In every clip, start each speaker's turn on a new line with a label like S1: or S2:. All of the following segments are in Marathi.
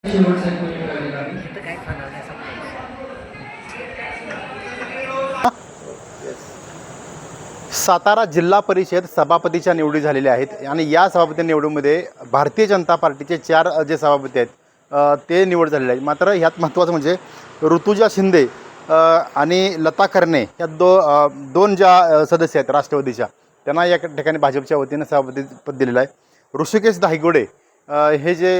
S1: सातारा जिल्हा परिषद सभापतीच्या निवडी झालेल्या आहेत आणि या सभापती निवडीमध्ये भारतीय जनता पार्टीचे 4 जे सभापती आहेत ते निवड झालेले आहेत। मात्र ह्यात महत्त्वाचं म्हणजे ऋतुजा शिंदे आणि लता कर्णे या दोन ज्या सदस्य आहेत राष्ट्रवादीच्या, त्यांना या ठिकाणी भाजपच्या वतीने सभापतीपद दिलेलं आहे। ऋषिकेश धायगुडे हे जे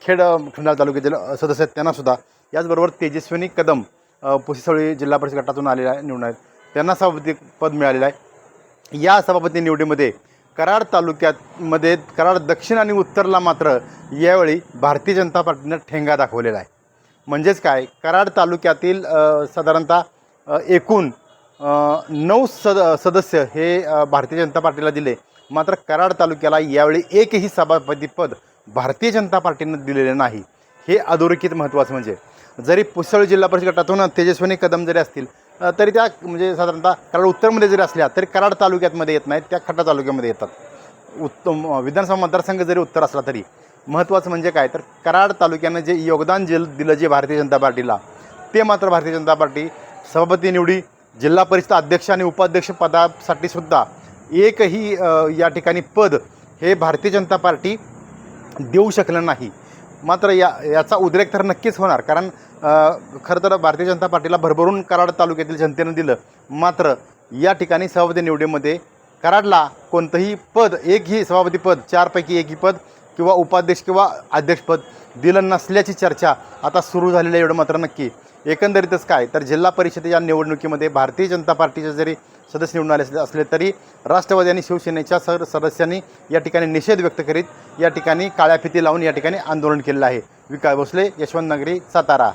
S1: खेड खंडाळा तालुक्यातील सदस्य आहेत त्यांनासुद्धा, याचबरोबर तेजस्विनी कदम पुसिसवळी जिल्हा परिषद गटातून आलेल्या निवडून आहेत, त्यांना सभापतीपद मिळालेलं आहे। या सभापती निवडीमध्ये कराड तालुक्यामध्ये कराड दक्षिण आणि उत्तरला मात्र यावेळी भारतीय जनता पार्टीनं ठेंगा दाखवलेला आहे। म्हणजेच काय, कराड तालुक्यातील साधारणतः एकूण 9 सदस्य हे भारतीय जनता पार्टीला दिले, मात्र कराड तालुक्याला यावेळी एकही सभापतीपद भारतीय जनता पार्टीनं दिलेले नाही। हे अधोरेखित महत्त्वाचं म्हणजे जरी पुसळ जिल्हा परिषद गटातून तेजस्विनी कदम जरी असतील तरी त्या म्हणजे साधारणतः कराड उत्तरमध्ये जरी असल्या तरी कराड तालुक्यामध्ये येत नाहीत, त्या खटा तालुक्यामध्ये येतात। उत्तम विधानसभा मतदारसंघ जरी उत्तर असला तरी महत्त्वाचं म्हणजे काय तर कराड तालुक्यानं जे योगदान दिलं जे भारतीय जनता पार्टीला, ते मात्र भारतीय जनता पार्टी सभापती निवडी, जिल्हा परिषद अध्यक्ष आणि उपाध्यक्ष पदासाठी सुद्धा एकही या ठिकाणी पद हे भारतीय जनता पार्टी देऊ शकलं नाही। मात्र याचा उद्रेक तर नक्कीच होणार, कारण खरं तर भारतीय जनता पार्टीला भरभरून कराड तालुक्यातील जनतेनं दिलं, मात्र या ठिकाणी सभापती निवडीमध्ये कराडला कोणतंही पद, एकही सभापतीपद 4 पैकी एकही पद किंवा उपाध्यक्ष किंवा अध्यक्षपद दिलं नसल्याची चर्चा आता सुरू झालेली आहे। एवढं मात्र नक्की एकंदरीतच काय तर जिल्हा परिषदेच्या निवडणुकीमध्ये भारतीय जनता पार्टीचे जरी सदस्य निवडून आले असले तरी राष्ट्रवादी आणि शिवसेनेच्या सदस्यांनी या ठिकाणी निषेध व्यक्त करीत या ठिकाणी काळ्या फिती लावून या ठिकाणी आंदोलन केलेलं आहे। विकास भोसले, यशवंत नगरी, सातारा।